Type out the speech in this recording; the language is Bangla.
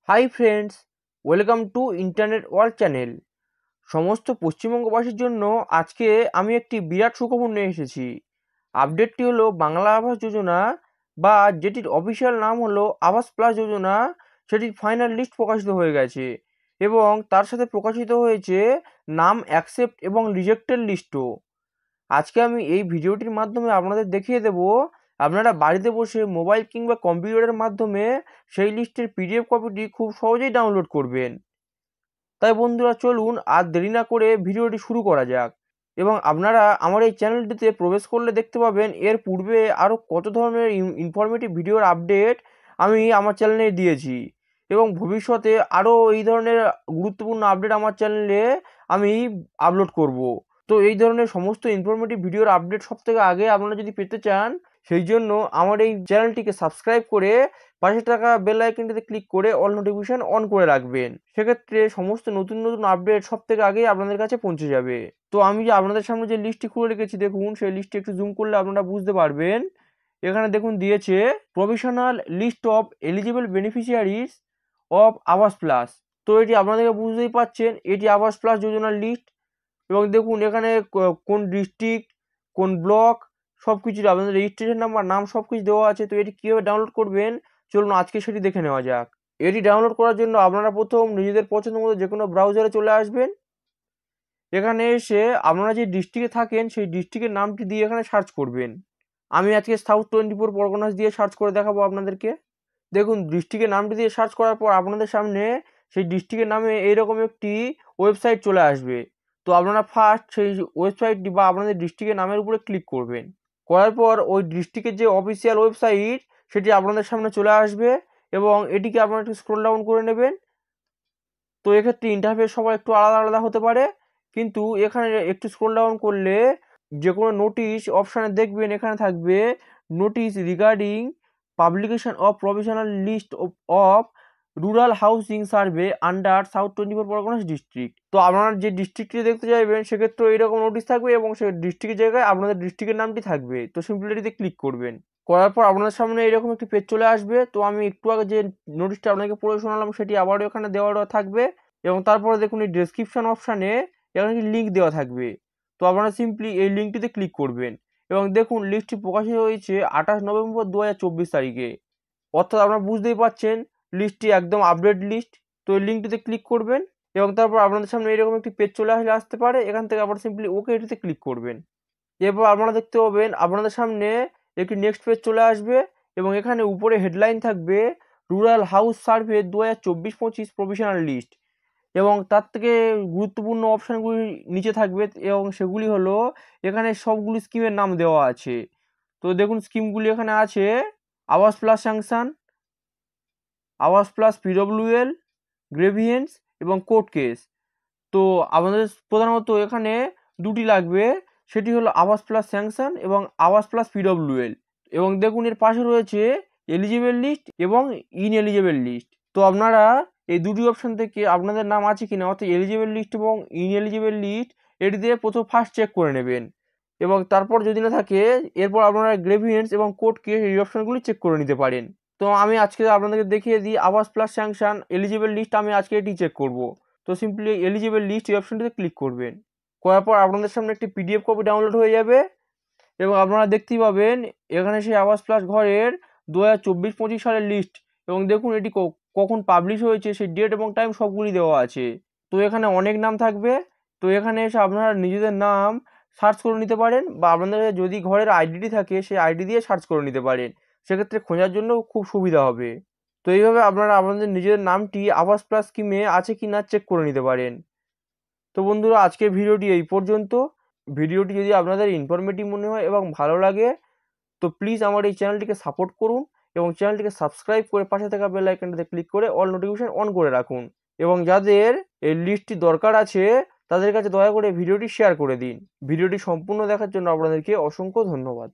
Hi friends, welcome to internet world channel. সমস্ত পশ্চিমবঙ্গবাসীর জন্য আজকে আমি একটি বিরাট সুখবর নিয়ে এসেছি। আপডেটটি হলো বাংলা আবাস যোজনা বা যেটির অফিসিয়াল নাম হলো আবাস প্লাস যোজনা, সেটির ফাইনাল লিস্ট প্রকাশিত হয়ে গেছে এবং তার সাথে প্রকাশিত হয়েছে নাম অ্যাকসেপ্ট এবং রিজেক্টেড লিস্টও। আজকে আমি এই ভিডিওটির মাধ্যমে আপনাদের দেখিয়ে দেব আপনারা বাড়িতে বসে মোবাইল কিংবা কম্পিউটারের মাধ্যমে সেই লিস্টের পিডিএফ কপিটি খুব সহজেই ডাউনলোড করবেন। তাই বন্ধুরা, চলুন আর দেরি না করে ভিডিওটি শুরু করা যাক। এবং আপনারা আমার এই চ্যানেলটিতে প্রবেশ করলে দেখতে পাবেন এর পূর্বে আরও কত ধরনের ইনফরমেটিভ ভিডিওর আপডেট আমি আমার চ্যানেলে দিয়েছি এবং ভবিষ্যতে আরও এই ধরনের গুরুত্বপূর্ণ আপডেট আমার চ্যানেলে আমি আপলোড করব। তো এই ধরনের সমস্ত ইনফরমেটিভ ভিডিওর আপডেট সবথেকে আগে আপনারা যদি পেতে চান, সেই জন্য আমার এই চ্যানেলটিকে সাবস্ক্রাইব করে পাশে থাকা বেল আইকনটিতে ক্লিক করে অল নোটিফিকেশন অন করে রাখবেন। সেক্ষেত্রে সমস্ত নতুন নতুন আপডেট সবথেকে আগে আপনাদের কাছে পৌঁছে যাবে। তো আমি যে আপনাদের সামনে যে লিস্টটি খুলে রেখেছি, দেখুন সেই লিস্টটি একটু জুম করলে আপনারা বুঝতে পারবেন। এখানে দেখুন দিয়েছে provisional list of eligible beneficiaries of Awas plus. তো এটি আপনাদেরকে বুঝতেই পাচ্ছেন, এটি আবাস প্লাস যোজনার লিস্ট। এবং দেখুন এখানে কোন ডিস্ট্রিক্ট, কোন ব্লক, সব কিছুর আপনাদের রেজিস্ট্রেশন নাম্বার, নাম সব কিছু দেওয়া আছে। তো এটি কীভাবে ডাউনলোড করবেন চলুন আজকে সেটি দেখে নেওয়া যাক। এটি ডাউনলোড করার জন্য আপনারা প্রথম নিজেদের পছন্দ মতো যে কোনো ব্রাউজারে চলে আসবেন। এখানে এসে আপনারা যে ডিস্ট্রিক্টে থাকেন সেই ডিস্ট্রিক্টের নামটি দিয়ে এখানে সার্চ করবেন। আমি আজকে সাউথ 24 পরগনাস দিয়ে সার্চ করে দেখাবো আপনাদেরকে। দেখুন ডিস্ট্রিক্টের নামটি দিয়ে সার্চ করার পর আপনাদের সামনে সেই ডিস্ট্রিক্টের নামে এইরকম একটি ওয়েবসাইট চলে আসবে। তো আপনারা ফার্স্ট সেই ওয়েবসাইটটি বা আপনাদের ডিস্ট্রিক্টের নামের উপরে ক্লিক করবেন। করার পর ওই ডিস্ট্রিক্টের যে অফিসিয়াল ওয়েবসাইট সেটি আপনাদের সামনে চলে আসবে এবং এটিকে আপনারা একটু স্ক্রল ডাউন করে নেবেন। তো এক্ষেত্রে ইন্টারফেস সবার একটু আলাদা আলাদা হতে পারে, কিন্তু এখানে একটু স্ক্রল ডাউন করলে যে কোনো নোটিশ অপশানে দেখবেন এখানে থাকবে notice regarding publication of provisional list of rural housing survey under south 24 Parganas district. তো আপনারা যে ডিস্ট্রিক্টটি দেখতে চাইবেন সেক্ষেত্রে এইরকম নোটিশ থাকবে এবং সেই ডিস্ট্রিক্টের জায়গায় আপনাদের ডিস্ট্রিক্টের নামটি থাকবে। তো সিম্পলি এটিতে ক্লিক করবেন। করার পর আপনাদের সামনে এরকম একটি পেজ চলে আসবে। তো আমি একটু আগে যে নোটিশটা আপনাকে পড়ে শোনালাম সেটি আবারও এখানে দেওয়া থাকবে এবং তারপরে দেখুন এই ডেসক্রিপশন অপশানে এখানে একটি লিঙ্ক দেওয়া থাকবে। তো আপনারা সিম্পলি এই লিঙ্কটিতে ক্লিক করবেন এবং দেখুন লিস্টটি প্রকাশিত হয়েছে 28 নভেম্বর 2024 তারিখে। অর্থাৎ আপনারা বুঝতেই পারছেন লিস্টটি একদম আপডেট লিস্ট। তো এই লিঙ্কটিতে ক্লিক করবেন এবং তারপর আপনাদের সামনে এরকম একটি পেজ চলে আসতে পারে। এখান থেকে আপনারা সিম্পলি ওকে এটিতে ক্লিক করবেন। এরপর আপনারা দেখতে পাবেন আপনাদের সামনে একটি নেক্সট পেজ চলে আসবে এবং এখানে উপরে হেডলাইন থাকবে rural house survey 2024-25 provisional list এবং তার থেকে গুরুত্বপূর্ণ অপশানগুলি নিচে থাকবে এবং সেগুলি হলো এখানে সবগুলি স্কিমের নাম দেওয়া আছে। তো দেখুন স্কিমগুলি এখানে আছে আবাস প্লাস স্যাংশন, আবাস প্লাস পিডব্লিউএল, গ্রেভিয়েন্স এবং কোর্ট কেস। তো আমাদের প্রধানত এখানে দুটি লাগবে, সেটি হলো আবাস প্লাস স্যাংশন এবং আবাস প্লাস পিডব্লিউএল। এবং দেখুন এর পাশে রয়েছে এলিজিবল লিস্ট এবং ইনএলিজিবল লিস্ট। তো আপনারা এই দুটি অপশন থেকে আপনাদের নাম আছে কিনা, অর্থাৎ এলিজিবল লিস্ট এবং ইনএলিজিবল লিস্ট, এটি দিয়ে প্রথম ফার্স্ট চেক করে নেবেন এবং তারপর যদি না থাকে এরপর আপনারা গ্রেভিয়েন্স এবং কোর্ট কেস এই অপশনগুলি চেক করে নিতে পারেন। তো আমি আজকে আপনাদেরকে দেখিয়ে দিই আবাস প্লাস স্যাংশন এলিজিবল লিস্ট, আমি আজকে এটি চেক করব। তো সিম্পলি এলিজিবল লিস্ট এই অপশনটিতে ক্লিক করবেন। করার পর আপনাদের সামনে একটি পিডিএফ কপি ডাউনলোড হয়ে যাবে এবং আপনারা দেখতেই পাবেন এখানে সেই আবাস প্লাস ঘরের 2024-25 সালের লিস্ট এবং দেখুন এটি কখন পাবলিশ হয়েছে সেই ডেট এবং টাইম সবগুলি দেওয়া আছে। তো এখানে অনেক নাম থাকবে। তো এখানে এসে আপনারা নিজেদের নাম সার্চ করে নিতে পারেন বা আপনাদের যদি ঘরের আইডি থাকে সেই আইডি দিয়ে সার্চ করে নিতে পারেন, সেক্ষেত্রে খোঁজার জন্য খুব সুবিধা হবে। তো এইভাবে আপনারা আপনাদের নিজের নামটি আবাস প্লাস স্কিমে আছে কি না চেক করে নিতে পারেন। তো বন্ধুরা, আজকের ভিডিওটি এই পর্যন্ত। ভিডিওটি যদি আপনাদের ইনফরমেটিভ মনে হয় এবং ভালো লাগে তো প্লিজ আমার এই চ্যানেলটিকে সাপোর্ট করুন এবং চ্যানেলটিকে সাবস্ক্রাইব করে পাশে থাকা বেল আইকনটিতে ক্লিক করে অল নোটিফিকেশন অন করে রাখুন এবং যাদের এই লিস্টটি দরকার আছে তাদের কাছে দয়া করে ভিডিওটি শেয়ার করে দিন। ভিডিওটি সম্পূর্ণ দেখার জন্য আপনাদেরকে অসংখ্য ধন্যবাদ।